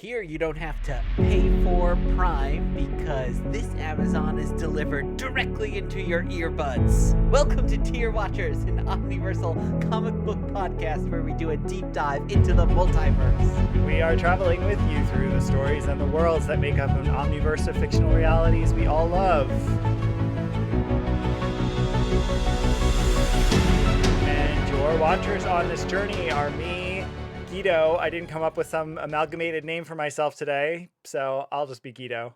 Here you don't have to pay for Prime because this Amazon is delivered directly into your earbuds. Welcome to Tier Watchers, an omniversal comic book podcast where we do a deep dive into the multiverse. We are traveling with you through the stories and the worlds that make up an omniverse of fictional realities we all love. And your watchers on this journey are me, Guido. I didn't come up with some amalgamated name for myself today, so I'll just be Guido.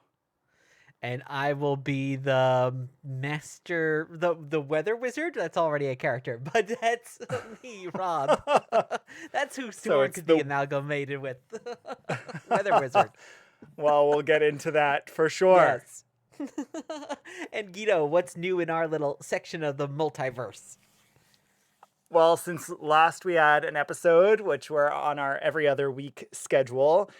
And I will be the master, the weather wizard. That's already a character, but that's me, Rob. That's who Storm could be amalgamated with. Weather wizard. Well, we'll get into that for sure. Yes. And Guido, what's new in our little section of the multiverse? Well, since last we had an episode, which we're on our every other week schedule,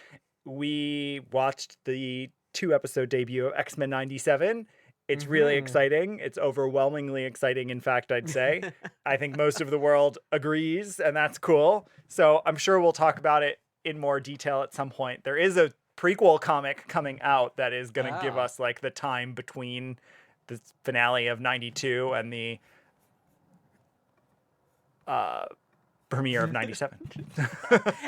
we watched the 2-episode debut of X-Men 97. It's really exciting. It's overwhelmingly exciting, in fact, I'd say. I think most of the world agrees, and that's cool. So I'm sure we'll talk about it in more detail at some point. There is a prequel comic coming out that is going to give us like the time between the finale of 92 and the premiere of 97.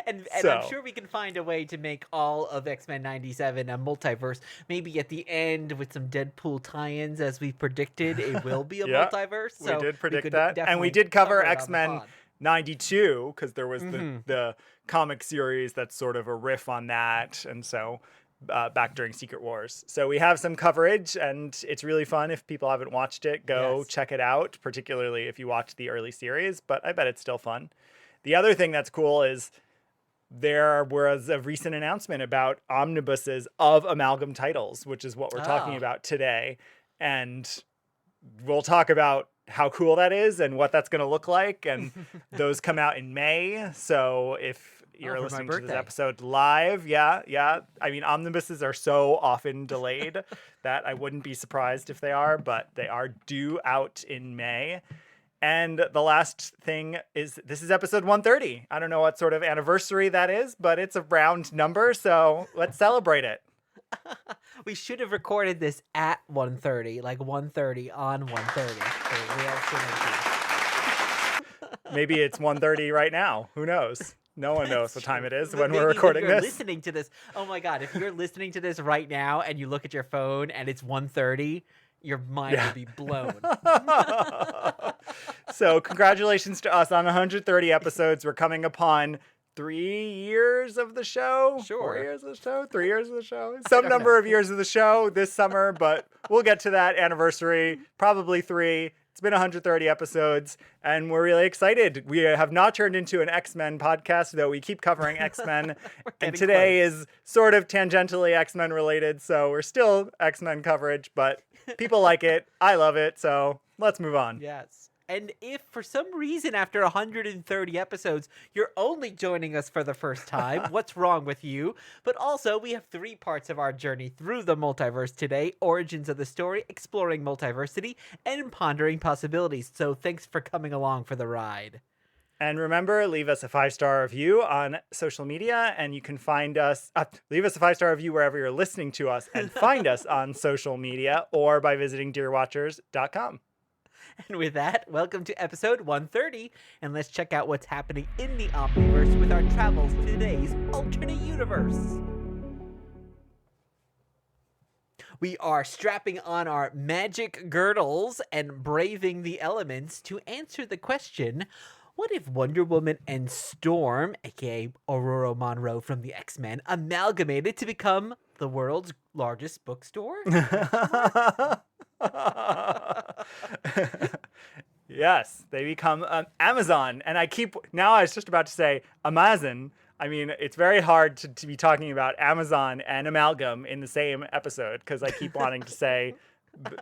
and I'm sure we can find a way to make all of X-Men 97 a multiverse. Maybe at the end with some Deadpool tie-ins, as we predicted, it will be a multiverse. So we did predict that. And we did cover X-Men 92 because there was the comic series that's sort of a riff on that. And so back during Secret Wars. So we have some coverage, and it's really fun. If people haven't watched it, go check it out, particularly if you watched the early series, but I bet it's still fun. The other thing that's cool is there was a recent announcement about omnibuses of amalgam titles, which is what we're talking about today. And we'll talk about how cool that is and what that's going to look like. And those come out in May. So if you're listening to this episode live, I mean, omnibuses are so often delayed that I wouldn't be surprised if they are, but they are due out in May. And the last thing is, this is episode 130. I don't know what sort of anniversary that is, but it's a round number, so let's celebrate it. We should have recorded this at 1:30, like 1:30 on 1:30. Maybe it's 1:30 right now. Who knows? No one knows what time it is when we're Maybe recording when you're this. Listening to this. Oh my God! If you're listening to this right now and you look at your phone and it's 1:30, your mind will be blown. So congratulations to us on 130 episodes. We're coming upon 3 years of the show. Sure. 4 years of the show. 3 years of the show. Some number of years of the show this summer, but we'll get to that anniversary. Probably 3. It's been 130 episodes, and we're really excited. We have not turned into an X-Men podcast, though we keep covering X-Men. And today is sort of tangentially X-Men related, so we're still X-Men coverage, but people like it. I love it, so let's move on. Yes. And if for some reason after 130 episodes, you're only joining us for the first time, what's wrong with you? But also, we have 3 parts of our journey through the multiverse today: origins of the story, exploring multiversity, and pondering possibilities. So thanks for coming along for the ride. And remember, leave us a 5-star review on social media, and you can find us, leave us a 5-star review wherever you're listening to us, and find us on social media or by visiting dearwatchers.com. And with that, welcome to episode 130, and let's check out what's happening in the Omniverse with our travels to today's alternate universe. We are strapping on our magic girdles and braving the elements to answer the question, what if Wonder Woman and Storm, aka Ororo Monroe from the X-Men, amalgamated to become the world's largest bookstore? Yes, they become Amazon. And I was just about to say Amazon. I mean, it's very hard to be talking about Amazon and amalgam in the same episode because I keep wanting to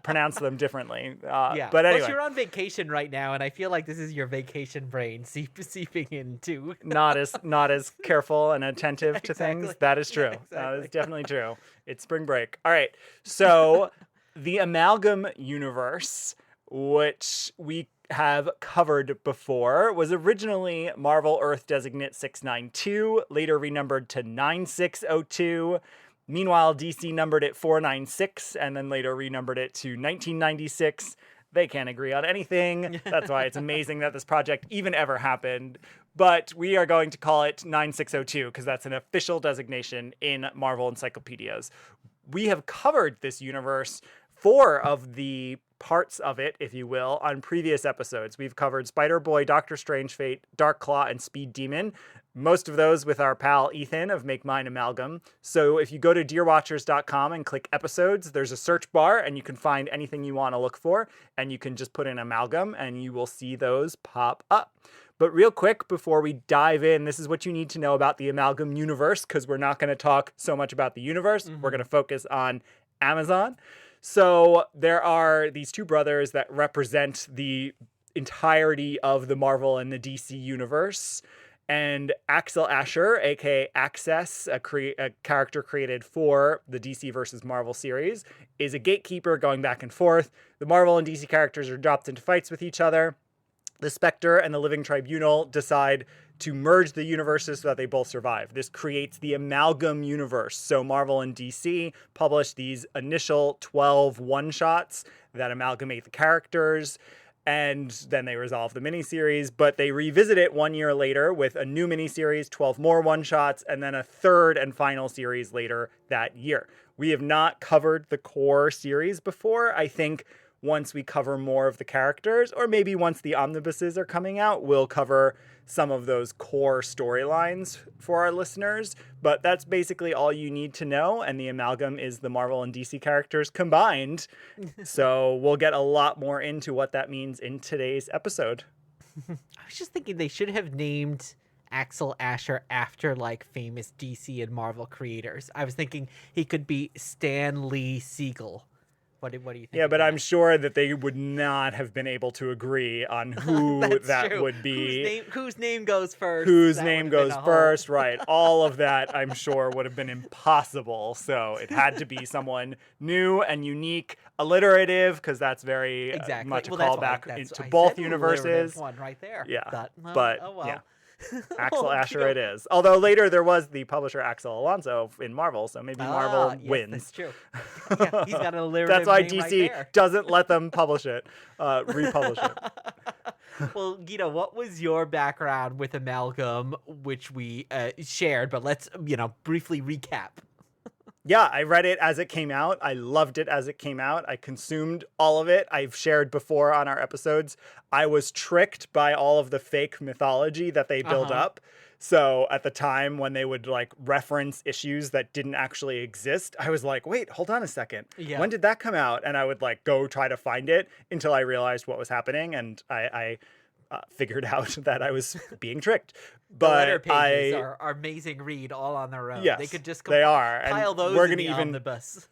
pronounce them differently. But anyway. Plus, you're on vacation right now, and I feel like this is your vacation brain seeping in too. not as careful and attentive to things. That is true. That is definitely true. It's spring break. All right. So the amalgam universe, which we have covered before was originally Marvel Earth Designate 692, later renumbered to 9602. Meanwhile, DC numbered it 496 and then later renumbered it to 1996. They can't agree on anything. That's why it's amazing that this project even ever happened. But we are going to call it 9602 because that's an official designation in Marvel encyclopedias. We have covered this universe, 4 of the parts of it, if you will, on previous episodes. We've covered Spider-Boy, Doctor Strange Fate, Dark Claw, and Speed Demon. Most of those with our pal Ethan of Make Mine Amalgam. So if you go to dearwatchers.com and click episodes, there's a search bar and you can find anything you want to look for, and you can just put in Amalgam and you will see those pop up. But real quick, before we dive in, this is what you need to know about the Amalgam universe, because we're not going to talk so much about the universe. We're going to focus on Amazon. So there are these 2 brothers that represent the entirety of the Marvel and the DC universe. And Axel Asher, aka Access, a character created for the DC versus Marvel series, is a gatekeeper going back and forth. The Marvel and DC characters are dropped into fights with each other. The Spectre and the Living Tribunal decide to merge the universes so that they both survive. This creates the Amalgam universe. So Marvel and DC publish these initial 12 one-shots that amalgamate the characters, and then they resolve the miniseries, but they revisit it 1 year later with a new miniseries, 12 more one-shots, and then a third and final series later that year. We have not covered the core series before. I think once we cover more of the characters, or maybe once the omnibuses are coming out, we'll cover some of those core storylines for our listeners. But that's basically all you need to know, and the Amalgam is the Marvel and DC characters combined. So we'll get a lot more into what that means in today's episode. I was just thinking they should have named Axel Asher after like famous DC and Marvel creators. I was thinking he could be Stan Lee Siegel. What do you think? Yeah, but I'm sure that they would not have been able to agree on who that true. would be. Whose name goes first? Whose name goes first, right. All of that, I'm sure, would have been impossible. So it had to be someone new and unique, alliterative, because that's very much a callback to both universes. One right there. Yeah, but oh well. Yeah. Axel Asher it is. Although later there was the publisher Axel Alonso in Marvel, so maybe Marvel wins. That's true. Yeah, he's got an alliterative That's why name DC right doesn't let them publish it, republish it. Well, Guido, what was your background with Amalgam, which we shared, but let's, briefly recap. Yeah, I read it as it came out. I loved it as it came out. I consumed all of it. I've shared before on our episodes. I was tricked by all of the fake mythology that they build up. So at the time when they would like reference issues that didn't actually exist, I was like, wait, hold on a second. Yeah. When did that come out? And I would like go try to find it until I realized what was happening. And I figured out that I was being tricked. But the letter pages are amazing read all on their own. Yes, they could just they are. Pile and those we're in gonna the even, omnibus.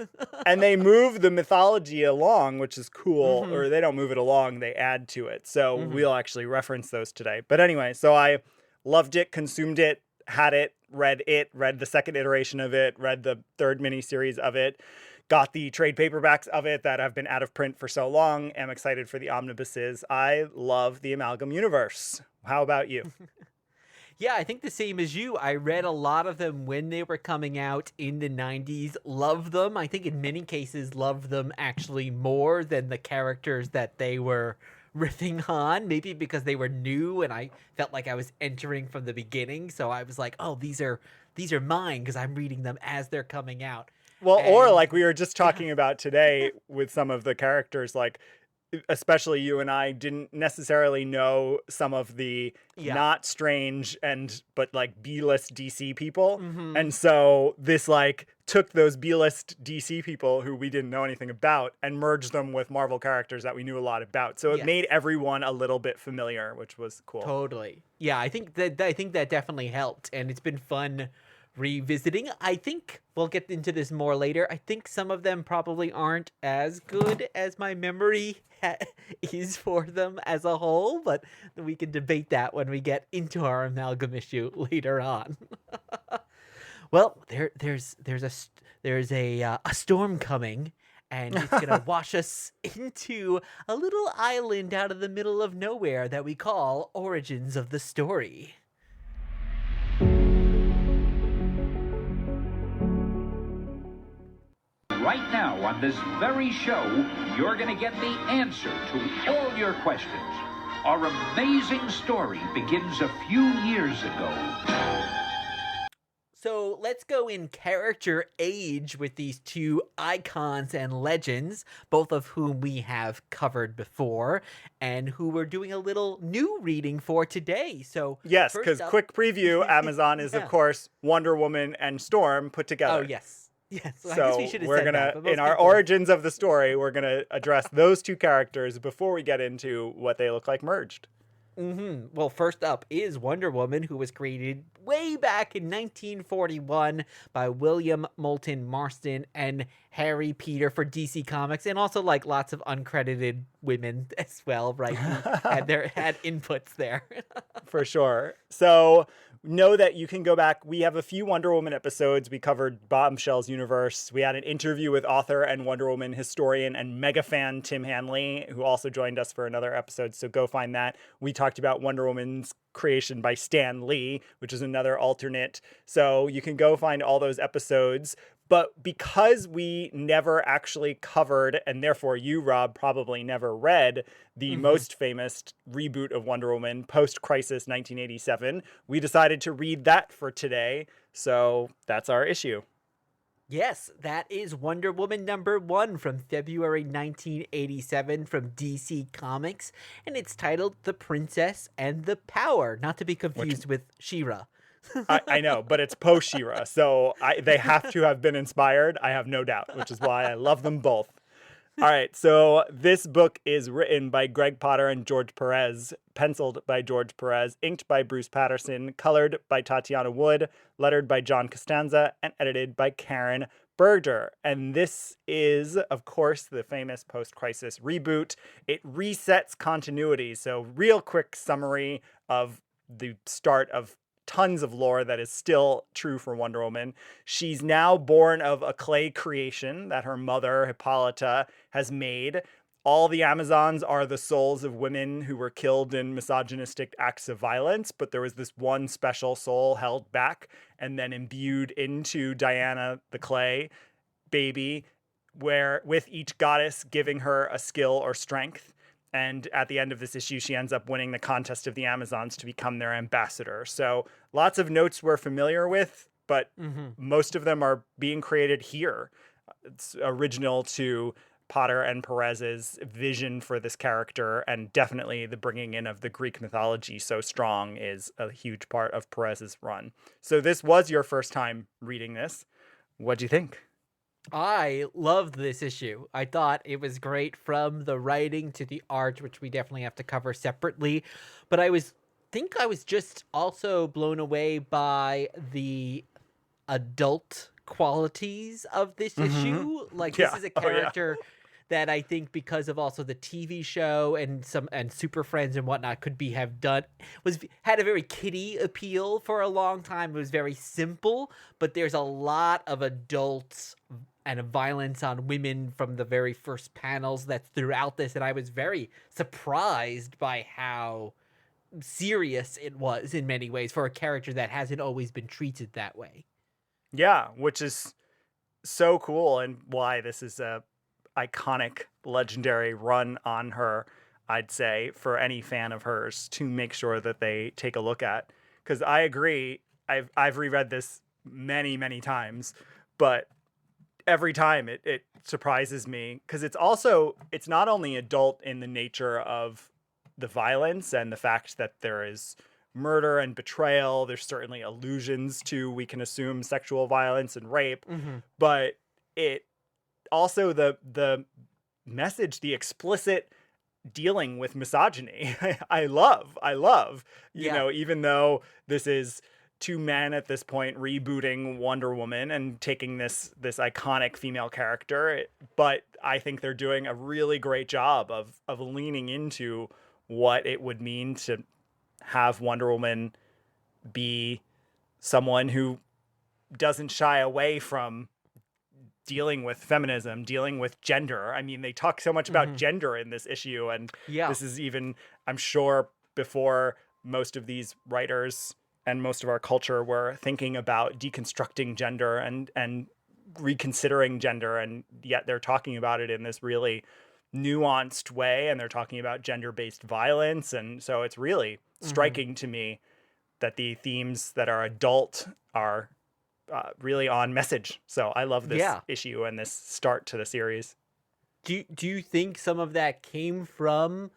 And they move the mythology along, which is cool. Or they don't move it along, they add to it. So we'll actually reference those today. But anyway, so I loved it, consumed it, had it, read the second iteration of it, read the third miniseries of it, got the trade paperbacks of it that have been out of print for so long. Am excited for the omnibuses. I love the Amalgam universe. How about you? Yeah, I think the same as you. I read a lot of them when they were coming out in the 90s. Loved them. I think in many cases loved them actually more than the characters that they were riffing on. Maybe because they were new and I felt like I was entering from the beginning. So I was like, oh, these are mine because I'm reading them as they're coming out. Well, or like we were just talking about today with some of the characters, like especially you and I didn't necessarily know some of the not strange but like B-list DC people. And so this like took those B-list DC people who we didn't know anything about and merged them with Marvel characters that we knew a lot about. So it made everyone a little bit familiar, which was cool. Totally. Yeah, I think that definitely helped, and it's been fun revisiting. I think we'll get into this more later. I think some of them probably aren't as good as my memory is for them as a whole, but we can debate that when we get into our Amalgam issue later on. Well, there's a storm coming, and it's going to wash us into a little island out of the middle of nowhere that we call Origins of the Story. Right now on this very show, you're going to get the answer to all your questions. Our amazing story begins a few years ago. So let's go in character age with these two icons and legends, both of whom we have covered before, and who we're doing a little new reading for today. So yes, because quick preview, Amazon is, of course, Wonder Woman and Storm put together. Oh, yes. Yes, so I guess we should have we're said gonna, that, in our origins of the story, we're gonna address those two characters before we get into what they look like merged. Well, first up is Wonder Woman, who was created way back in 1941 by William Moulton Marston and Harry Peter for DC Comics, and also like lots of uncredited women as well, right? Who had inputs there. For sure. So know that you can go back. We have a few Wonder Woman episodes. We covered Bombshell's universe. We had an interview with author and Wonder Woman historian and mega fan Tim Hanley, who also joined us for another episode. So go find that. We talked about Wonder Woman's creation by Stan Lee, which is another alternate. So you can go find all those episodes. But because we never actually covered, and therefore you, Rob, probably never read the most famous reboot of Wonder Woman, post-Crisis 1987, we decided to read that for today. So that's our issue. Yes, that is Wonder Woman #1 from February 1987 from DC Comics, and it's titled The Princess and the Power, not to be confused with She-Ra. I know, but it's post She-Ra, so they have to have been inspired, I have no doubt, which is why I love them both. All right, so this book is written by Greg Potter and George Perez, penciled by George Perez, inked by Bruce Patterson, colored by Tatiana Wood, lettered by John Costanza, and edited by Karen Berger. And this is, of course, the famous post-crisis reboot. It resets continuity, so real quick summary of the start of tons of lore that is still true for Wonder Woman. She's now born of a clay creation that her mother, Hippolyta, has made. All the Amazons are the souls of women who were killed in misogynistic acts of violence, but there was this one special soul held back and then imbued into Diana, the clay baby, where with each goddess giving her a skill or strength. And at the end of this issue, she ends up winning the contest of the Amazons to become their ambassador. So lots of notes we're familiar with, but most of them are being created here. It's original to Potter and Perez's vision for this character, and definitely the bringing in of the Greek mythology so strong is a huge part of Perez's run. So this was your first time reading this. What'd you think? I loved this issue. I thought it was great from the writing to the art, which we definitely have to cover separately. But I was just also blown away by the adult qualities of this issue. Like this is a character that I think, because of also the TV show and Super Friends and whatnot, had a very kiddie appeal for a long time. It was very simple, but there's a lot of adults and violence on women from the very first panels that's throughout this, and I was very surprised by how serious it was in many ways for a character that hasn't always been treated that way. Yeah, which is so cool, and why this is a iconic, legendary run on her, I'd say, for any fan of hers to make sure that they take a look at. Because I agree, I've reread this many, many times, but every time it surprises me, because it's not only adult in the nature of the violence and the fact that there is murder and betrayal. There's certainly allusions to, we can assume, sexual violence and rape, but it also the message, the explicit dealing with misogyny. I love, you know, even though this is two men at this point rebooting Wonder Woman and taking this iconic female character, but I think they're doing a really great job of leaning into what it would mean to have Wonder Woman be someone who doesn't shy away from dealing with feminism, dealing with gender. I mean, they talk so much about gender in this issue, and this is even, I'm sure, before most of these writers and most of our culture were thinking about deconstructing gender and reconsidering gender, and yet they're talking about it in this really nuanced way, and they're talking about gender-based violence. And so it's really striking to me that the themes that are adult are really on message. So I love this issue and this start to the series. Do you think some of that came from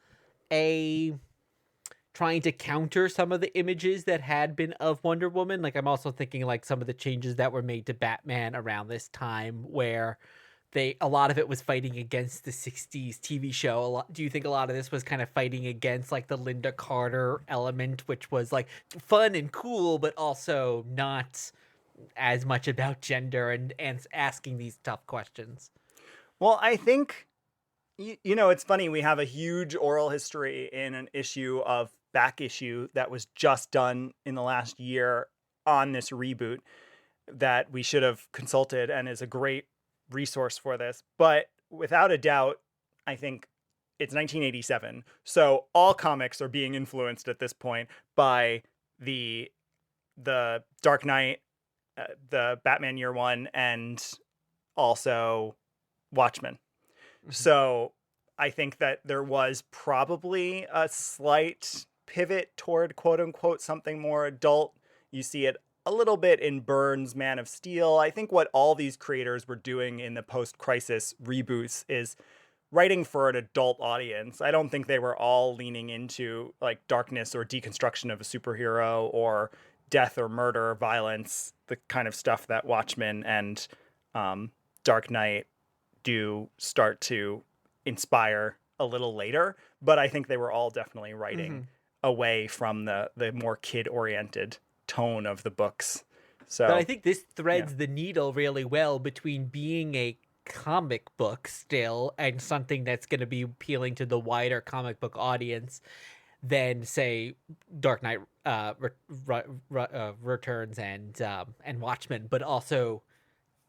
trying to counter some of the images that had been of Wonder Woman? Like, I'm also thinking like some of the changes that were made to Batman around this time, where a lot of it was fighting against the 60s TV show. Do you think a lot of this was kind of fighting against like the Linda Carter element, which was like fun and cool, but also not as much about gender and asking these tough questions? Well, I think, you know, it's funny. We have a huge oral history in an issue of Back Issue that was just done in the last year on this reboot that we should have consulted and is a great resource for this. But without a doubt, I think it's 1987. So all comics are being influenced at this point by the Dark Knight, the Batman Year One, and also Watchmen. So I think that there was probably a slight pivot toward quote unquote something more adult. You see it a little bit in Byrne's Man of Steel. I think what all these creators were doing in the post-crisis reboots is writing for an adult audience. I don't think they were all leaning into like darkness or deconstruction of a superhero or death or murder, violence, the kind of stuff that Watchmen and Dark Knight do start to inspire a little later. But I think they were all definitely writing away from the more kid-oriented tone of the books. So but I think this threads the needle really well between being a comic book still and something that's going to be appealing to the wider comic book audience than, say, Dark Knight Returns and Watchmen, but also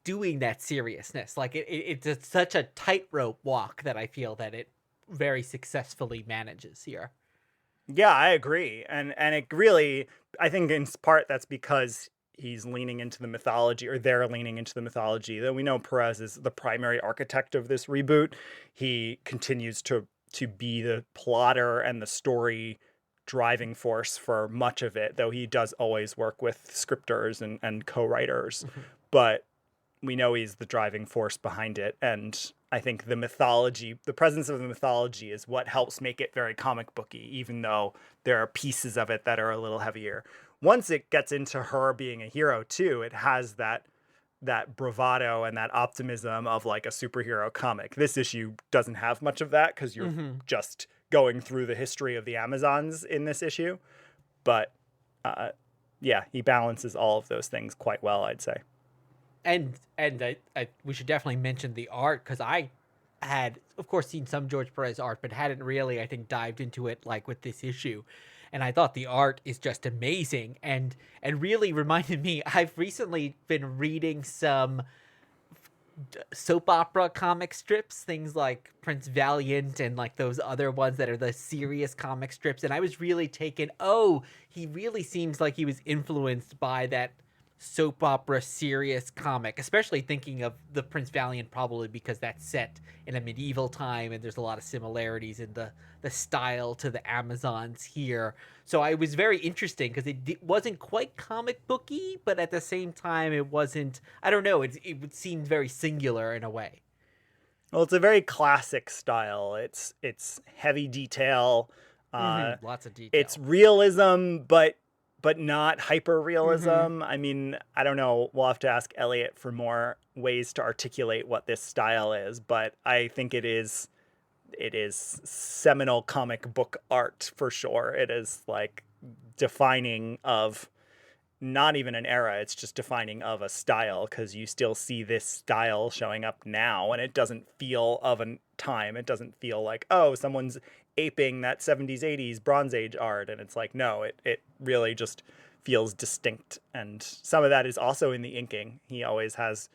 doing that seriousness. Like it's such a tightrope walk that I feel that it very successfully manages here. Yeah, I agree. And it really, I think in part that's because he's leaning into the mythology, or they're leaning into the mythology. Though we know Perez is the primary architect of this reboot, he continues to be the plotter and the story driving force for much of it, though he does always work with scripters and co-writers. But we know he's the driving force behind it. And I think the mythology, the presence of the mythology is what helps make it very comic booky, even though there are pieces of it that are a little heavier. Once it gets into her being a hero too, it has that bravado and that optimism of like a superhero comic. This issue doesn't have much of that because you're just going through the history of the Amazons in this issue. But yeah, he balances all of those things quite well, I'd say. And we should definitely mention the art, because I had, of course, seen some George Perez art, but hadn't really, I think, dived into it like with this issue. And I thought the art is just amazing and really reminded me, I've recently been reading some soap opera comic strips, things like Prince Valiant and like those other ones that are the serious comic strips. And I was really taken, he really seems like he was influenced by that soap opera serious comic, especially thinking of the Prince Valiant, probably because that's set in a medieval time and there's a lot of similarities in the style to the Amazons here. So I was very interesting because it wasn't quite comic booky, but at the same time it wasn't, I don't know, it seemed very singular in a way. Well, it's a very classic style. It's heavy detail. Lots of detail. It's realism, but not hyper realism. I mean, I don't know. We'll have to ask Elliot for more ways to articulate what this style is, but I think it is seminal comic book art for sure. It is like defining of not even an era. It's just defining of a style, because you still see this style showing up now, and it doesn't feel of a time. It doesn't feel like, oh, someone's aping that 70s, 80s Bronze Age art. And it's like, no, it really just feels distinct. And some of that is also in the inking. He always has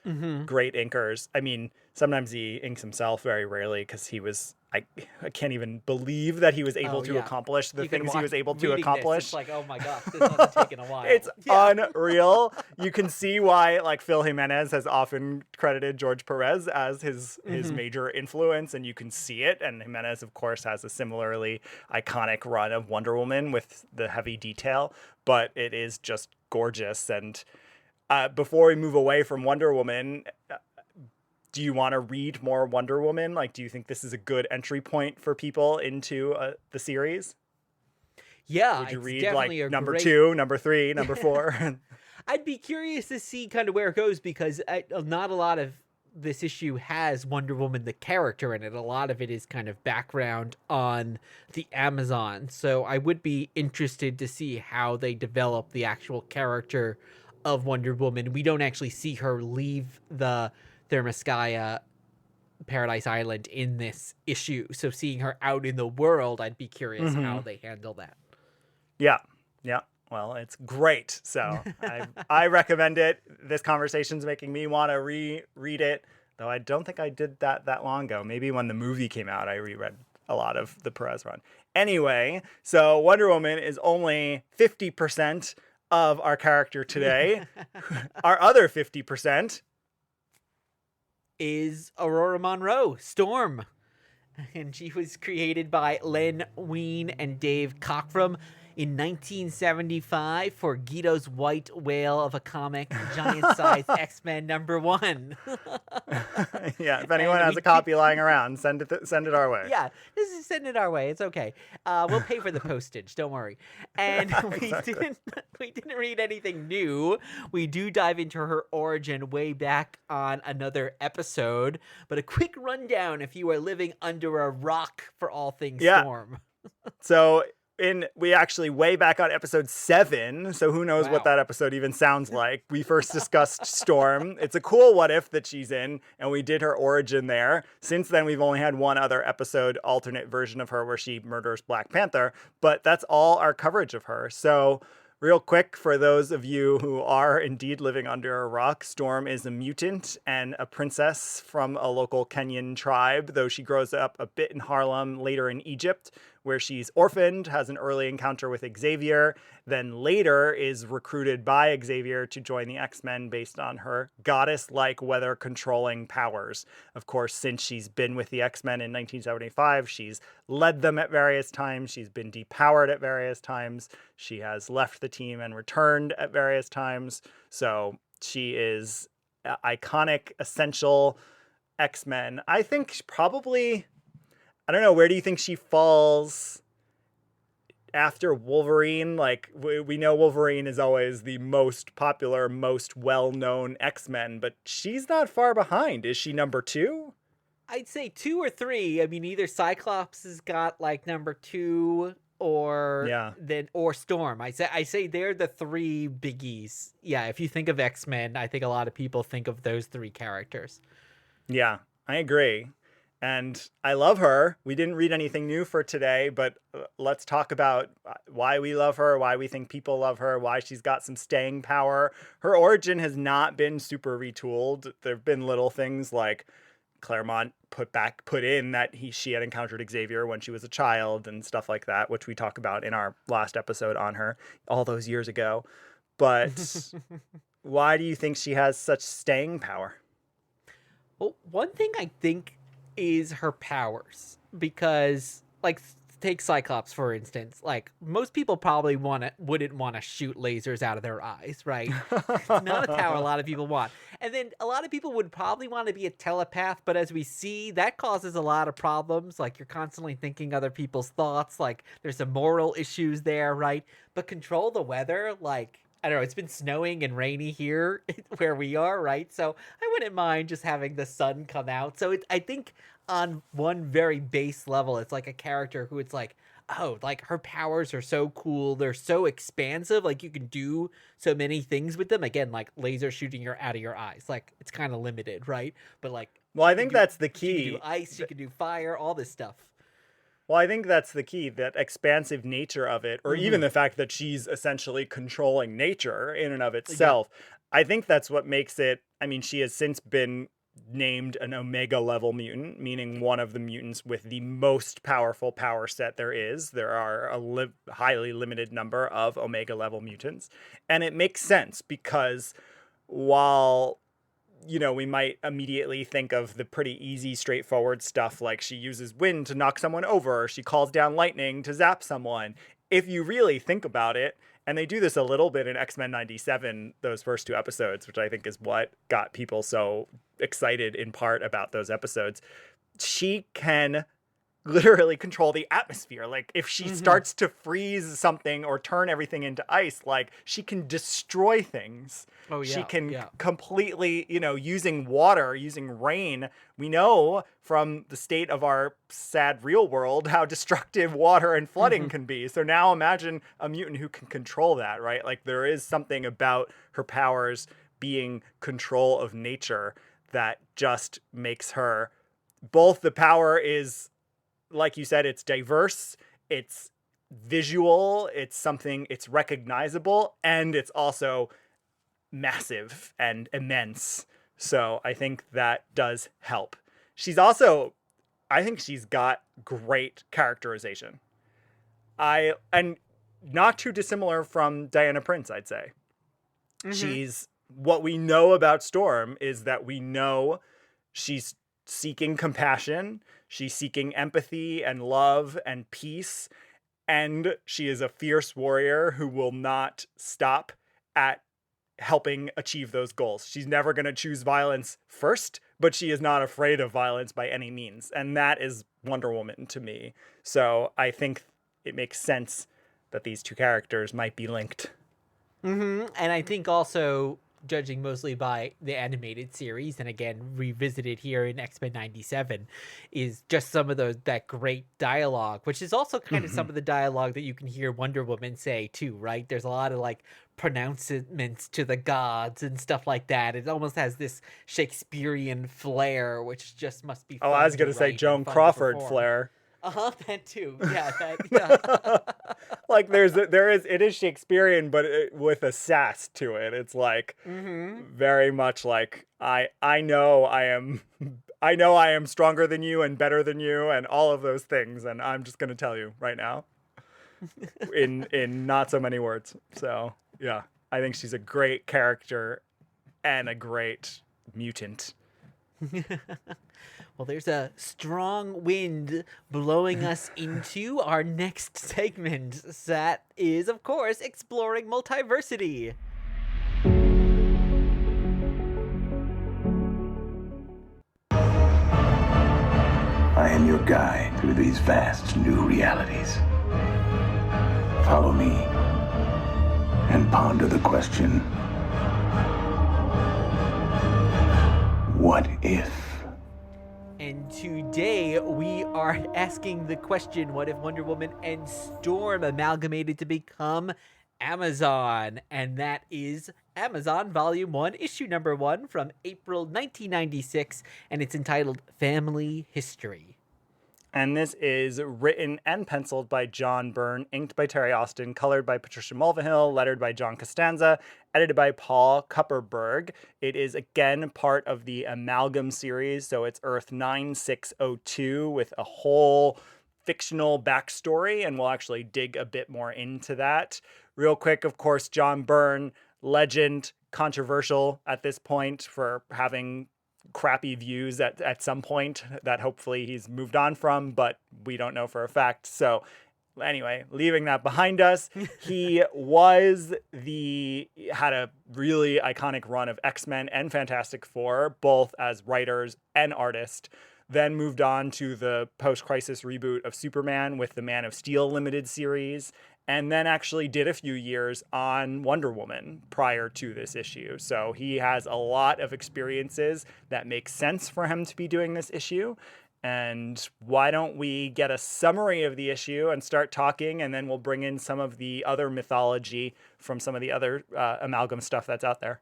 great inkers. I mean, sometimes he inks himself, very rarely, because I can't even believe that he was able to accomplish the things he was able to accomplish. It's like, oh my gosh, this must have taken a while. It's unreal. You can see why, like, Phil Jimenez has often credited George Perez as his major influence, and you can see it. And Jimenez, of course, has a similarly iconic run of Wonder Woman with the heavy detail, but it is just gorgeous. And before we move away from Wonder Woman, do you want to read more Wonder Woman? Like, do you think this is a good entry point for people into the series? Yeah. Would you read like number 2, number 3, number 4? I'd be curious to see kind of where it goes, because not a lot of this issue has Wonder Woman, the character, in it. A lot of it is kind of background on the Amazon. So I would be interested to see how they develop the actual character of Wonder Woman. We don't actually see her leave the Thermoskaya Paradise Island in this issue, so seeing her out in the world, I'd be curious how they handle that. Yeah Well, it's great, so I recommend it. This conversation's making me want to reread it, though I don't think I did that long ago. Maybe when the movie came out, I reread a lot of the Perez run. Anyway, so Wonder Woman is only 50% of our character today. Our other 50% is Aurora Monroe, Storm. And she was created by Len Wein and Dave Cockrum in 1975 for Guido's White Whale of a comic, giant-sized X-Men #1. Yeah, if anyone has a copy lying around, send it our way. Yeah, send it our way. It's okay. We'll pay for the postage. Don't worry. And we didn't read anything new. We do dive into her origin way back on another episode, but a quick rundown if you are living under a rock for all things Storm. So we actually way back on episode 7, so who knows what that episode even sounds like. We first discussed Storm. It's a cool what if that she's in, and we did her origin there. Since then, we've only had one other episode, alternate version of her, where she murders Black Panther, but that's all our coverage of her. So real quick, for those of you who are indeed living under a rock, Storm is a mutant and a princess from a local Kenyan tribe, though she grows up a bit in Harlem, later in Egypt, where she's orphaned, has an early encounter with Xavier, then later is recruited by Xavier to join the X-Men based on her goddess-like weather-controlling powers. Of course, since she's been with the X-Men in 1975, she's led them at various times, she's been depowered at various times, she has left the team and returned at various times, so she is iconic, essential X-Men. I think probably, I don't know, where do you think she falls after Wolverine? Like, we know Wolverine is always the most popular, most well-known X-Men, but she's not far behind. Is she number 2? I'd say 2 or 3. I mean, either Cyclops has got like number 2 or Storm. I say they're the 3 biggies. Yeah, if you think of X-Men, I think a lot of people think of those 3 characters. Yeah, I agree. And I love her. We didn't read anything new for today, but let's talk about why we love her, why we think people love her, why she's got some staying power. Her origin has not been super retooled. There have been little things like Claremont put in that she had encountered Xavier when she was a child and stuff like that, which we talk about in our last episode on her all those years ago. But why do you think she has such staying power? Well, one thing I think is her powers, because like take Cyclops for instance, like most people probably wouldn't want to shoot lasers out of their eyes, right? It's not a power a lot of people want. And then a lot of people would probably want to be a telepath, but as we see, that causes a lot of problems. Like you're constantly thinking other people's thoughts, like there's some moral issues there, right? But control the weather, like I don't know, it's been snowing and rainy here where we are, right? So I wouldn't mind just having the sun come out. So I think on one very base level, it's like a character who it's like, oh, like her powers are so cool. They're so expansive. Like you can do so many things with them. Again, like laser shooting out of your eyes. Like it's kind of limited, right? But like, well, I think that's the key. You can do ice, you can do fire, all this stuff. Well, I think that's the key, that expansive nature of it, or even the fact that she's essentially controlling nature in and of Yeah. itself. I think that's what makes it. I mean, she has since been named an Omega level mutant, meaning one of the mutants with the most powerful power set there is. There are a highly limited number of Omega level mutants. And it makes sense because while we might immediately think of the pretty easy, straightforward stuff like she uses wind to knock someone over, or she calls down lightning to zap someone. If you really think about it, and they do this a little bit in X-Men 97, those first two episodes, which I think is what got people so excited in part about those episodes, she can literally control the atmosphere. Like if she starts to freeze something or turn everything into ice, like she can destroy things. Oh yeah. She can yeah. completely, using water, using rain. We know from the state of our sad real world how destructive water and flooding can be. So now imagine a mutant who can control that, right? Like there is something about her powers being control of nature that just makes her, both the power is, like you said, it's diverse, it's visual, it's recognizable, and it's also massive and immense. So I think that does help. I think she's got great characterization. And not too dissimilar from Diana Prince, I'd say. What we know about Storm is that we know she's seeking compassion, she's seeking empathy and love and peace, and she is a fierce warrior who will not stop at helping achieve those goals. She's never going to choose violence first, but she is not afraid of violence by any means, and that is Wonder Woman to me. So I think it makes sense that these two characters might be linked. And I think also, judging mostly by the animated series, and again revisited here in X-Men 97, is just some of that great dialogue, which is also kind of some of the dialogue that you can hear Wonder Woman say too, right? There's a lot of like pronouncements to the gods and stuff like that. It almost has this Shakespearean flair, which just must be fun. Oh, I was going to say Joan Crawford flair. That too. Yeah, yeah. Like it is Shakespearean, but with a sass to it. It's like very much like I know I am stronger than you and better than you and all of those things, and I'm just gonna tell you right now in not so many words. So yeah, I think she's a great character and a great mutant. Well, there's a strong wind blowing us into our next segment. That is, of course, exploring multiversity. I am your guide through these vast new realities. Follow me and ponder the question, what if? And today we are asking the question, what if Wonder Woman and Storm amalgamated to become Amazon? And that is Amazon Volume 1, Issue Number 1 from April 1996, and it's entitled Family History. And this is written and penciled by John Byrne, inked by Terry Austin, colored by Patricia Mulvihill, lettered by John Costanza, edited by Paul Kupperberg. It is, again, part of the Amalgam series, so it's Earth 9602 with a whole fictional backstory, and we'll actually dig a bit more into that. Real quick, of course, John Byrne, legend, controversial at this point for having crappy views at some point that hopefully he's moved on from, but we don't know for a fact. So anyway, leaving that behind us, he had a really iconic run of X-Men and Fantastic Four, both as writers and artist. Then moved on to the post-crisis reboot of Superman with the Man of Steel limited series, and then actually did a few years on Wonder Woman prior to this issue. So he has a lot of experiences that make sense for him to be doing this issue. And why don't we get a summary of the issue and start talking, and then we'll bring in some of the other mythology from some of the other Amalgam stuff that's out there.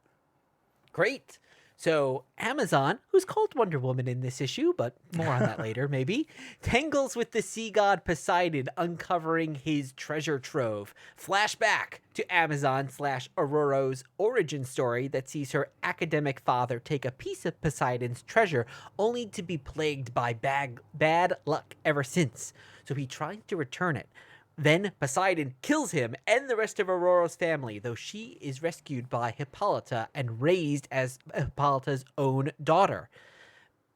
Great. So Amazon, who's called Wonder Woman in this issue, but more on that later, maybe, tangles with the sea god Poseidon, uncovering his treasure trove. Flashback to Amazon slash Ororo's origin story that sees her academic father take a piece of Poseidon's treasure, only to be plagued by bad luck ever since. So he tries to return it. Then Poseidon kills him and the rest of Aurora's family, though she is rescued by Hippolyta and raised as Hippolyta's own daughter.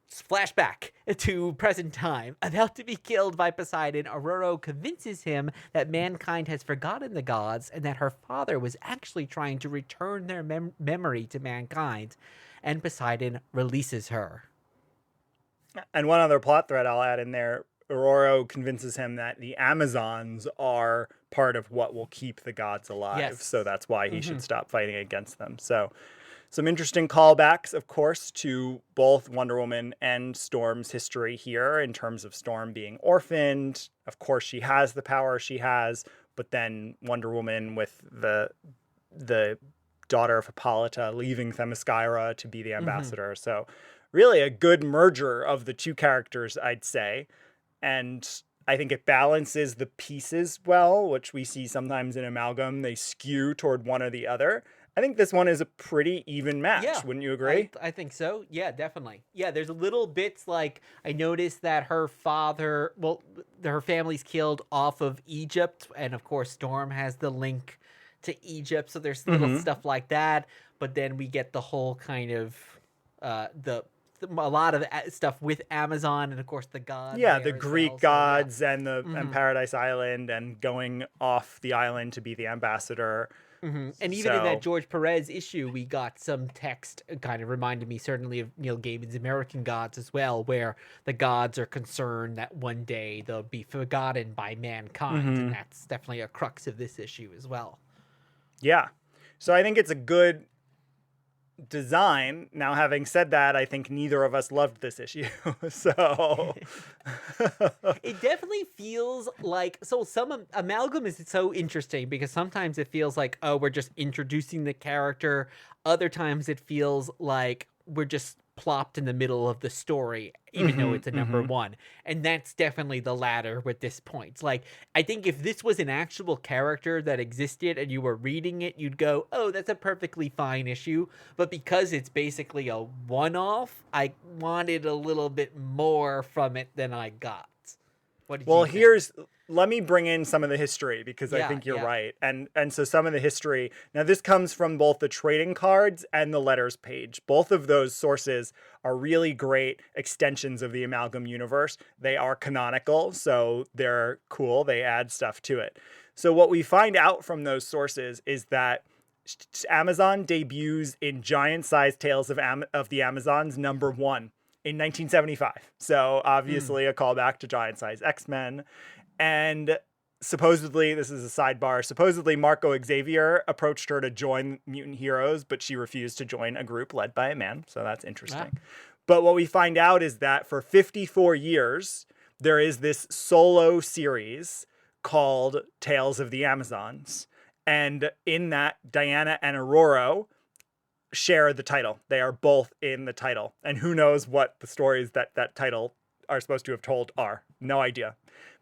Flashback to present time. About to be killed by Poseidon, Ororo convinces him that mankind has forgotten the gods and that her father was actually trying to return their memory to mankind, and Poseidon releases her. And one other plot thread I'll add in there. Ororo convinces him that the Amazons are part of what will keep the gods alive. Yes. So that's why he should stop fighting against them. So some interesting callbacks, of course, to both Wonder Woman and Storm's history here in terms of Storm being orphaned. Of course, she has the power she has, but then Wonder Woman with the daughter of Hippolyta leaving Themyscira to be the ambassador. So really a good merger of the two characters, I'd say. And I think it balances the pieces well, which we see sometimes in Amalgam. They skew toward one or the other. I think this one is a pretty even match. Yeah, wouldn't you agree? I think so. Yeah, definitely. Yeah, there's little bits like I noticed that her father, her family's killed off of Egypt. And of course, Storm has the link to Egypt. So there's little stuff like that. But then we get the whole kind of a lot of stuff with Amazon and of course the gods. Yeah, the Greek gods and the and Paradise Island and going off the island to be the ambassador. And even in that George Perez issue, we got some text kind of reminded me certainly of Neil Gaiman's American Gods as well, where the gods are concerned that one day they'll be forgotten by mankind. And that's definitely a crux of this issue as well. Yeah. So I think it's a good design. Now, having said that, I think neither of us loved this issue. So it definitely feels like some Amalgam is so interesting because sometimes it feels like, oh, we're just introducing the character. Other times it feels like we're just plopped in the middle of the story, even though it's a number one. And that's definitely the latter with this point. Like, I think if this was an actual character that existed and you were reading it, you'd go, oh, that's a perfectly fine issue. But because it's basically a one-off, I wanted a little bit more from it than I got. What did you think? Let me bring in some of the history because I think you're right. And so some of the history, now this comes from both the trading cards and the letters page. Both of those sources are really great extensions of the Amalgam universe. They are canonical, so they're cool. They add stuff to it. So what we find out from those sources is that Amazon debuts in Giant-Sized Tales of the Amazons #1 in 1975. So obviously a callback to Giant-Sized X-Men. And supposedly, this is a sidebar, supposedly Marco Xavier approached her to join Mutant Heroes, but she refused to join a group led by a man. So that's interesting. But what we find out is that for 54 years, there is this solo series called Tales of the Amazons. And in that, Diana and Ororo share the title. They are both in the title. And who knows what the stories that title are supposed to have told are. No idea.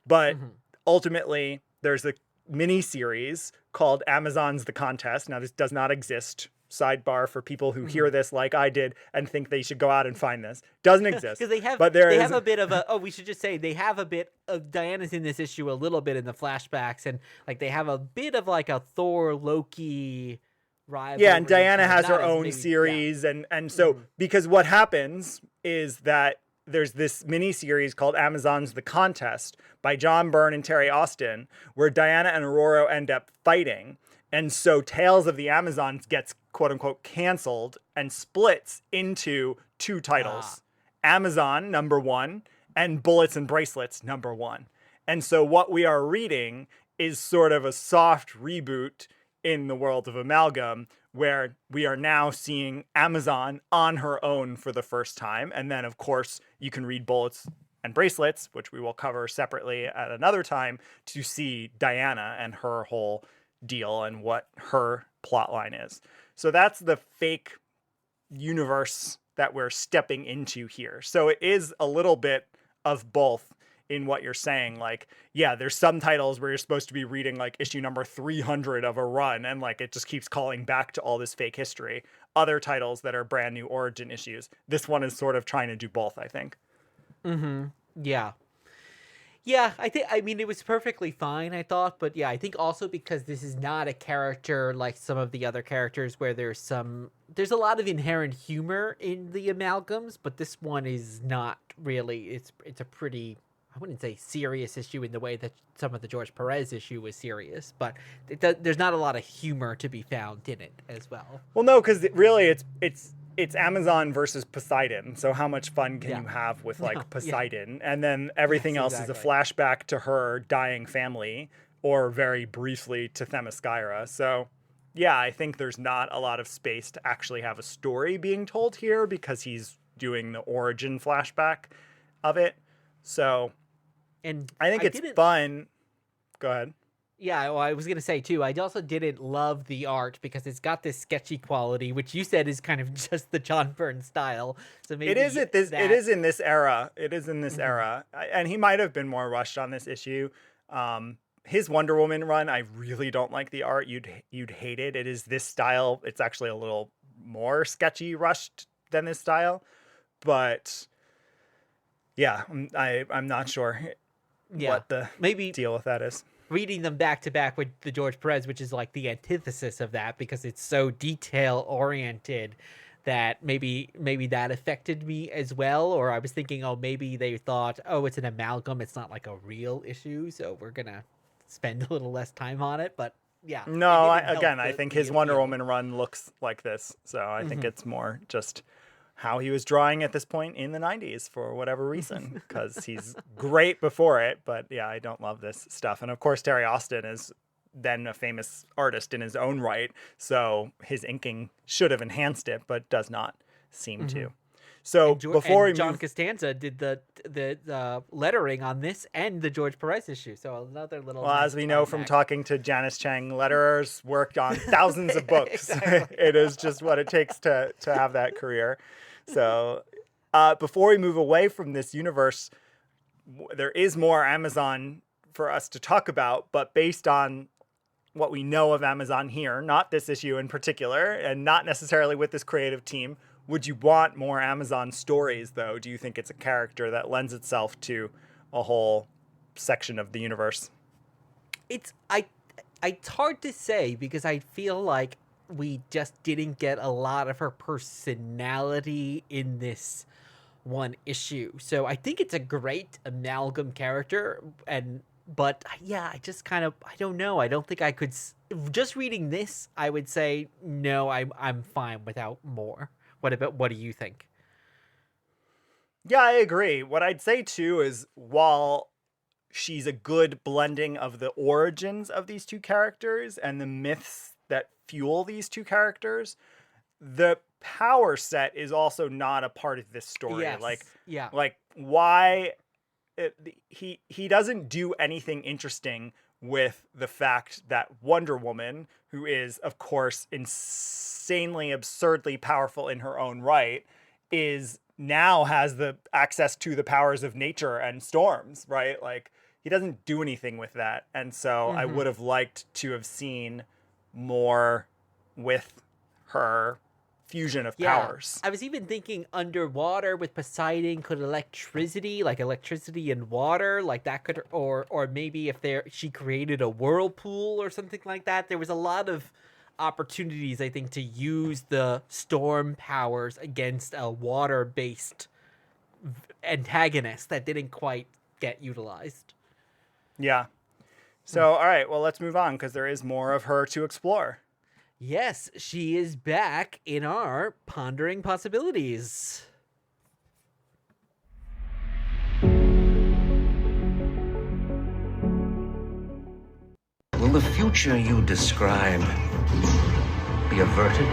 But ultimately, there's a mini series called Amazons the Contest. Now, this does not exist. Sidebar for people who hear this like I did and think they should go out and find this. Doesn't exist. Because they have a bit of a, we should just say they have a bit of Diana's in this issue a little bit in the flashbacks, and like they have a bit of like a Thor Loki rivalry. Yeah, and Diana has her own series, and so because what happens is that there's this mini series called Amazons the Contest by John Byrne and Terry Austin, where Diana and Ororo end up fighting. And so Tales of the Amazons gets quote unquote canceled and splits into two titles. Amazon #1 and Bullets and Bracelets #1. And so what we are reading is sort of a soft reboot in the world of Amalgam, where we are now seeing Amazon on her own for the first time. And then, of course, you can read Bullets and Bracelets, which we will cover separately at another time, to see Diana and her whole deal and what her plot line is. So that's the fake universe that we're stepping into here. So it is a little bit of both in what you're saying. Like, yeah, there's some titles where you're supposed to be reading like issue number 300 of a run, and like it just keeps calling back to all this fake history. Other titles that are brand new origin issues. This one is sort of trying to do both, I think. Yeah. Yeah, I mean, it was perfectly fine, I thought, but yeah, I think also because this is not a character like some of the other characters where there's a lot of inherent humor in the amalgams, but this one is not really. It's a pretty, I wouldn't say serious issue in the way that some of the George Perez issue was serious, but there's not a lot of humor to be found in it as well. Well, no, because really it's Amazon versus Poseidon. So how much fun can you have with like Poseidon? And then everything else is a flashback to her dying family, or very briefly to Themyscira. So yeah, I think there's not a lot of space to actually have a story being told here because he's doing the origin flashback of it. So and I think it's fun. Go ahead. Yeah, well, I was going to say, too, I also didn't love the art because it's got this sketchy quality, which you said is kind of just the John Byrne style. So maybe it is in this era. It is in this era. And he might have been more rushed on this issue. His Wonder Woman run, I really don't like the art. You'd hate it. It is this style. It's actually a little more sketchy rushed than this style. But yeah, I'm not sure what the deal with that is. Reading them back to back with the George Perez, which is like the antithesis of that because it's so detail oriented that maybe that affected me as well. Or I was thinking, maybe they thought, it's an amalgam. It's not like a real issue. So we're going to spend a little less time on it. But yeah. No, I think his Wonder Woman run looks like this. So I think it's more just how he was drawing at this point in the 90s for whatever reason, because he's great before it. But yeah, I don't love this stuff. And of course, Terry Austin is then a famous artist in his own right. So his inking should have enhanced it, but does not seem to. So John Costanza did the lettering on this and the George Perez issue. So another little. Well, as we know from talking to Janice Chang, letterers worked on thousands of books. It is just what it takes to have that career. So before we move away from this universe, there is more Amazon for us to talk about, but based on what we know of Amazon here, not this issue in particular, and not necessarily with this creative team, would you want more Amazon stories, though? Do you think it's a character that lends itself to a whole section of the universe? It's hard to say because I feel like we just didn't get a lot of her personality in this one issue. So I think it's a great amalgam character, but yeah, I just kind of, I don't know. I don't think I could, just reading this, I would say, no, I'm fine without more. What do you think? Yeah, I agree. What I'd say too is while she's a good blending of the origins of these two characters and the myths that fuel these two characters, the power set is also not a part of this story. Yes. Like why he doesn't do anything interesting with the fact that Wonder Woman, who is of course insanely absurdly powerful in her own right, now has the access to the powers of nature and storms, right? Like he doesn't do anything with that. And so I would have liked to have seen more with her fusion of powers. I was even thinking underwater with Poseidon, could electricity and water, like that could, or maybe if she created a whirlpool or something like that. There was a lot of opportunities, I think, to use the storm powers against a water-based antagonist that didn't quite get utilized. Yeah. So, all right, well, let's move on because there is more of her to explore. Yes, she is back in our Pondering Possibilities. Will the future you describe be averted?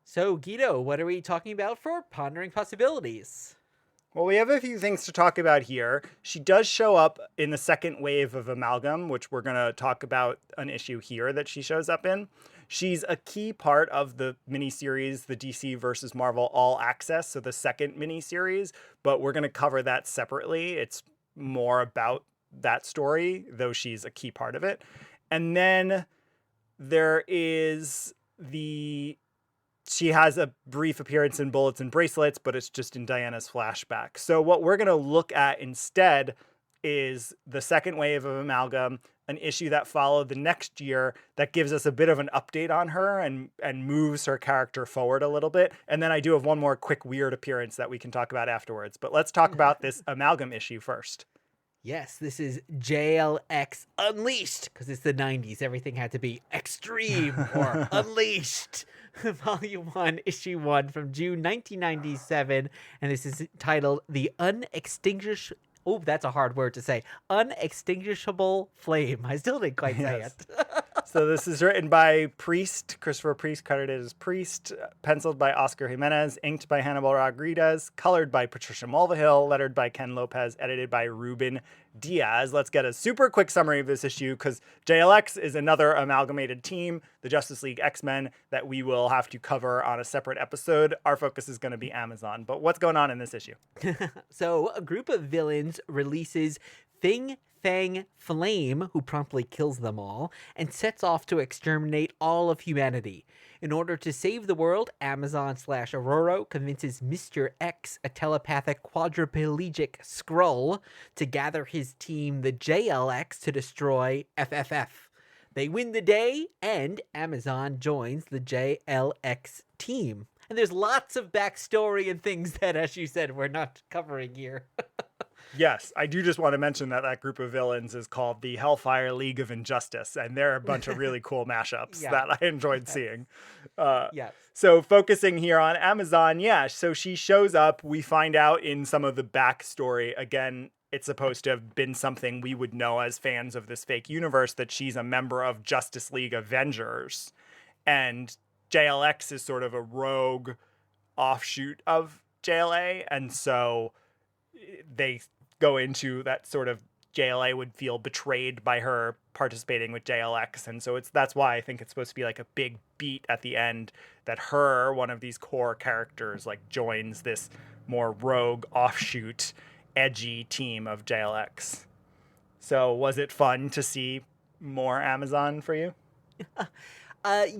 So, Guido, what are we talking about for Pondering Possibilities? Well, we have a few things to talk about here. She does show up in the second wave of Amalgam, which we're going to talk about an issue here that she shows up in. She's a key part of the miniseries, the DC versus Marvel All Access, so the second miniseries, but we're going to cover that separately. It's more about that story, though she's a key part of it. And then there is she has a brief appearance in Bullets and Bracelets, but it's just in Diana's flashback. So what we're going to look at instead is the second wave of Amalgam, an issue that followed the next year that gives us a bit of an update on her and moves her character forward a little bit. And then I do have one more quick weird appearance that we can talk about afterwards. But let's talk about this Amalgam issue first. Yes, this is JLX Unleashed, because it's the 90s. Everything had to be extreme or unleashed. Volume 1, Issue 1 from June 1997. And this is titled The Unextinguishable... Oh, that's a hard word to say. Unextinguishable Flame. I still didn't quite say it. So this is written by Priest, Christopher Priest, credited as Priest, penciled by Oscar Jimenez, inked by Hannibal Rodriguez, colored by Patricia Mulvihill, lettered by Ken Lopez, edited by Ruben Diaz. Let's get a super quick summary of this issue, because JLX is another amalgamated team, the Justice League X-Men, that we will have to cover on a separate episode. Our focus is going to be Amazon. But what's going on in this issue? So a group of villains releases Fing Fang Flame, who promptly kills them all, and sets off to exterminate all of humanity. In order to save the world, Amazon/Ororo convinces Mr. X, a telepathic quadriplegic Skrull, to gather his team, the JLX, to destroy FFF. They win the day, and Amazon joins the JLX team. And there's lots of backstory and things that, as you said, we're not covering here. Yes, I do just want to mention that group of villains is called the Hellfire League of Injustice, and they're a bunch of really cool mashups that I enjoyed seeing. Yes. So focusing here on Amazon, so she shows up. We find out in some of the backstory, again, it's supposed to have been something we would know as fans of this fake universe, that she's a member of Justice League Avengers, and JLX is sort of a rogue offshoot of JLA, and so they go into that sort of JLA would feel betrayed by her participating with JLX, and so that's why I think it's supposed to be like a big beat at the end that her, one of these core characters, like joins this more rogue offshoot edgy team of JLX. So was it fun to see more Amazon for you?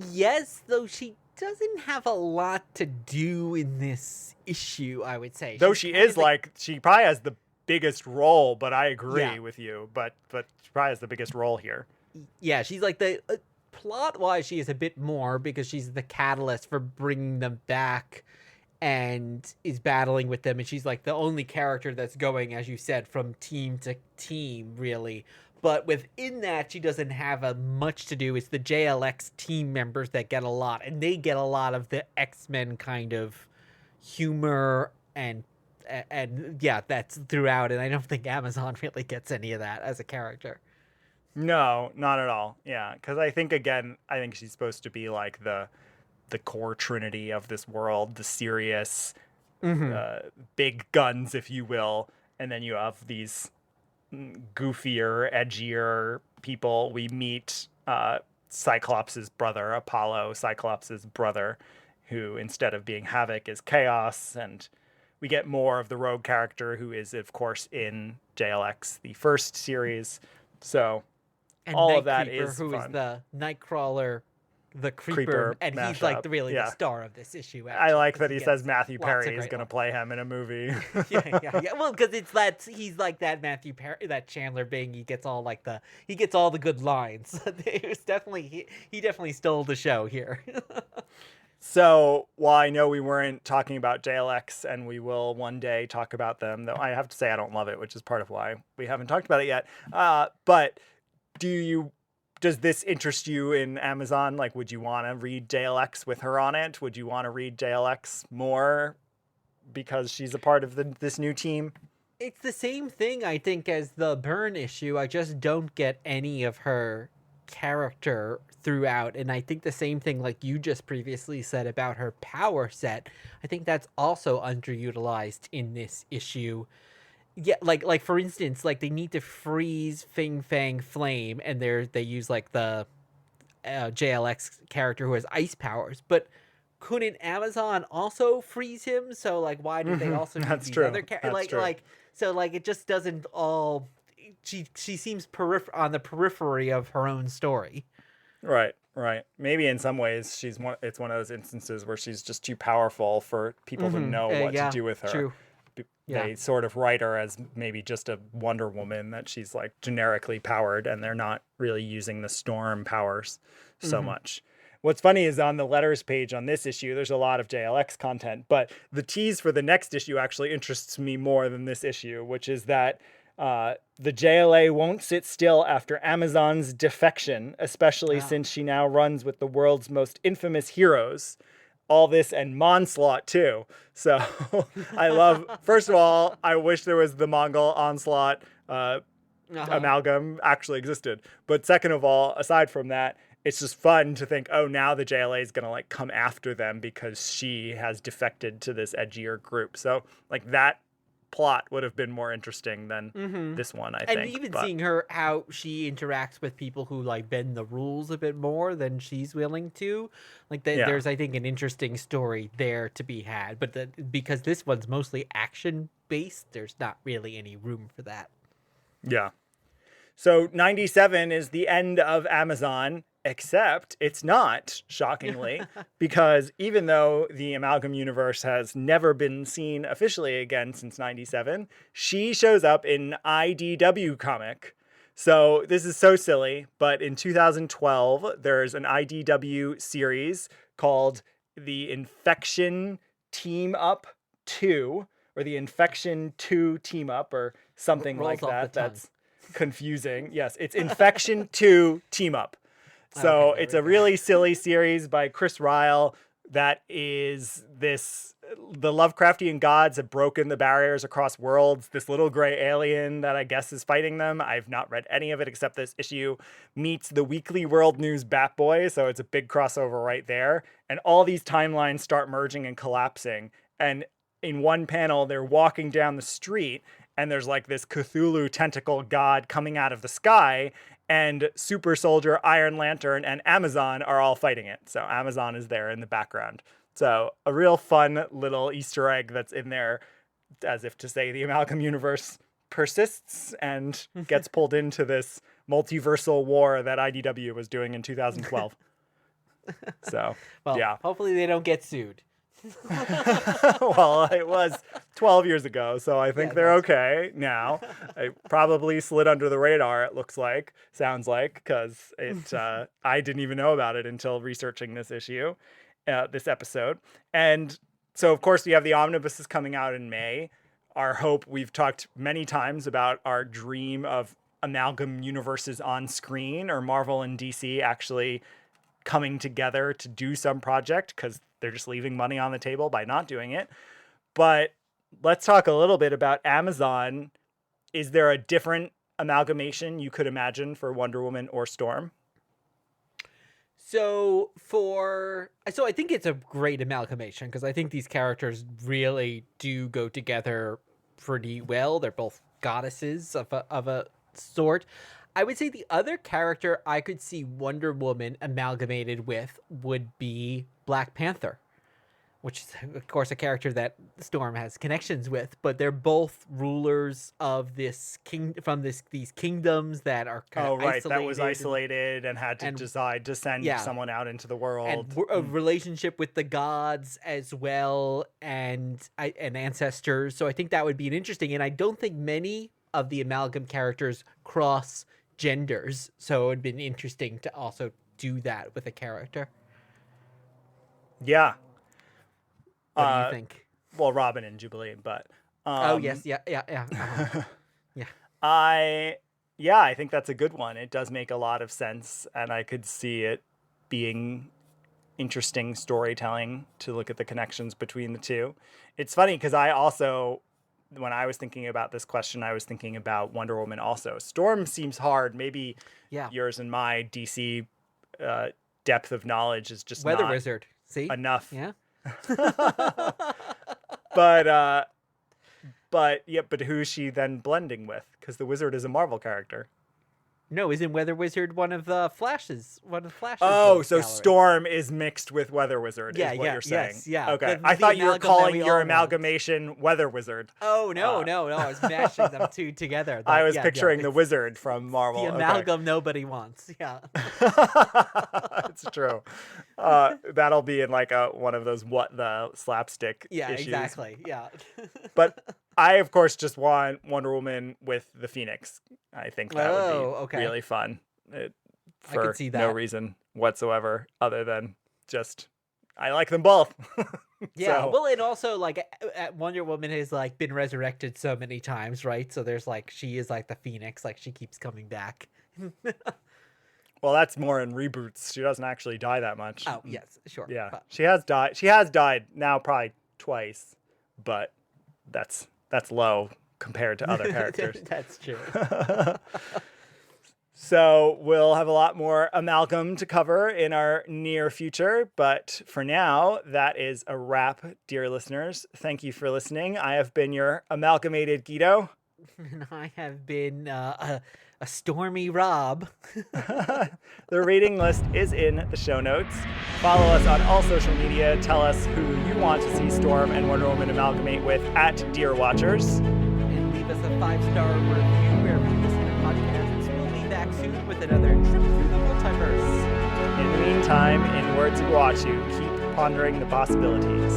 Yes, though she doesn't have a lot to do in this issue, I would say. Though she is she probably has the biggest role, but I agree with you. But she probably has the biggest role here. Yeah, she's like the plot-wise, she is a bit more because she's the catalyst for bringing them back and is battling with them, and she's like the only character that's going, as you said, from team to team, really. But within that, she doesn't have much to do. It's the JLX team members that get a lot, and they get a lot of the X-Men kind of humor and yeah, that's throughout. And I don't think Amazon really gets any of that as a character. No, not at all. Yeah, because I think she's supposed to be like the core trinity of this world, the serious, big guns, if you will, and then you have these goofier, edgier people. We meet Cyclops' brother, Apollo, Cyclops' brother, who instead of being Havoc is Chaos, and we get more of the rogue character who is, of course, in JLX, the first series. So and all Night of that Creeper, is who fun. is the Nightcrawler, the Creeper and mashup. he's like the star of this issue. Actually, I like that he says Matthew Perry is going to to play him in a movie. yeah. Well, because he's like that Matthew Perry, that Chandler Bing. He gets all the good lines. It was definitely he definitely stole the show here. So while I know we weren't talking about JLX, and we will one day talk about them, though I have to say I don't love it, which is part of why we haven't talked about it yet. But does this interest you in Amazon? Like, would you want to read JLX with her on it? Would you want to read JLX more because she's a part of this new team? It's the same thing, I think, as the Byrne issue. I just don't get any of her character throughout, and I think the same thing like you just previously said about her power set. I think that's also underutilized in this issue. Yeah, like for instance, like they need to freeze Fing Fang Flame, and they use like the JLX character who has ice powers, but couldn't Amazon also freeze him? So like, why did they also need That's these true. other That's true. so like it just doesn't all. She seems on the periphery of her own story. Right. Maybe in some ways it's one of those instances where she's just too powerful for people to know what to do with her. True. They sort of write her as maybe just a Wonder Woman, that she's like generically powered, and they're not really using the Storm powers so much. What's funny is on the letters page on this issue, there's a lot of JLX content, but the tease for the next issue actually interests me more than this issue, which is that the JLA won't sit still after Amazon's defection, especially since she now runs with the world's most infamous heroes. All this and Monslaught too. So first of all, I wish there was the Mongol Onslaught amalgam actually existed. But second of all, aside from that, it's just fun to think, oh, now the JLA is going to like come after them because she has defected to this edgier group. So like that plot would have been more interesting than this one, I think. And even seeing her, how she interacts with people who like bend the rules a bit more than she's willing to, like there's, I think, an interesting story there to be had, but because this one's mostly action based, there's not really any room for that. Yeah. So 97 is the end of Amazon, except it's not, shockingly, because even though the Amalgam universe has never been seen officially again since 97, she shows up in IDW comic. So this is so silly, but in 2012, there's an IDW series called The Infection Team Up 2, or The Infection 2 Team Up, or something like that. That's confusing. Yes, it's Infection 2 Team Up. So it's a really silly series by Chris Ryle that is the Lovecraftian gods have broken the barriers across worlds. This little gray alien that I guess is fighting them. I've not read any of it except this issue, meets the Weekly World News Batboy. So it's a big crossover right there. And all these timelines start merging and collapsing. And in one panel, they're walking down the street and there's like this Cthulhu tentacle god coming out of the sky, and Super Soldier, Iron Lantern, and Amazon are all fighting it. So Amazon is there in the background. So a real fun little Easter egg that's in there, as if to say the Amalgam universe persists and gets pulled into this multiversal war that IDW was doing in 2012. So, yeah. Hopefully they don't get sued. Well, it was 12 years ago, so I think they're okay now. It probably slid under the radar, it sounds like, because I didn't even know about it until researching this issue, this episode. And so, of course, we have the omnibuses coming out in May. Our hope, we've talked many times about our dream of Amalgam universes on screen, or Marvel and DC actually coming together to do some project, because they're just leaving money on the table by not doing it. But let's talk a little bit about Amazon. Is there a different amalgamation you could imagine for Wonder Woman or Storm? So I think it's a great amalgamation, because I think these characters really do go together pretty well. They're both goddesses of a sort. I would say the other character I could see Wonder Woman amalgamated with would be Black Panther, which is, of course, a character that Storm has connections with, but they're both rulers of these kingdoms that are kind of isolated. That was isolated and had to decide to send someone out into the world. And a relationship with the gods as well, and ancestors. So I think that would be an interesting, and I don't think many of the amalgam characters cross genders, so it would have been interesting to also do that with a character. Yeah. What do you think? Well, Robin and Jubilee, but yes, yeah. Yeah. I think that's a good one. It does make a lot of sense, and I could see it being interesting storytelling to look at the connections between the two. It's funny because I also, when I was thinking about this question, I was thinking about Wonder Woman also. Storm seems hard. Maybe yours and my DC depth of knowledge is just Weather not Wizard. See? enough. Yeah. But who's she then blending with? Because the Wizard is a Marvel character. No, isn't Weather Wizard one of the Flashes? Oh, rogues so gallery? Storm is mixed with Weather Wizard, Yeah, is what yeah, you're saying. yes, yeah. Okay. The I thought you were amalgam that calling we your all want. amalgamation Weather Wizard. Oh, no, I was mashing them two together. I was Yeah, picturing the it's wizard from Marvel. the Okay. amalgam nobody wants. Yeah. It's true. That'll be in like one of those what the slapstick Yeah, issues. exactly. Yeah. But I, of course, just want Wonder Woman with the Phoenix. I think that would be okay. really fun. I could For see no that. reason whatsoever other than just I like them both. Yeah, So- well, and also like Wonder Woman has like been resurrected so many times, right? So there's like she is like the Phoenix, like she keeps coming back. Well, that's more in reboots. She doesn't actually die that much. Oh yes, sure. Yeah, but- she has died. She has died now probably twice, but that's low compared to other characters. That's true. So we'll have a lot more amalgam to cover in our near future. But for now, that is a wrap, dear listeners. Thank you for listening. I have been your amalgamated Guido. And I have been a stormy Rob. The reading list is in the show notes. Follow us on all social media. Tell us who you want to see Storm and Wonder Woman amalgamate with at Dear Watchers. And leave us a 5-star review wherever you listen to podcasts. We'll be back soon with another trip through the multiverse. In the meantime, in words of Guachu, keep pondering the possibilities.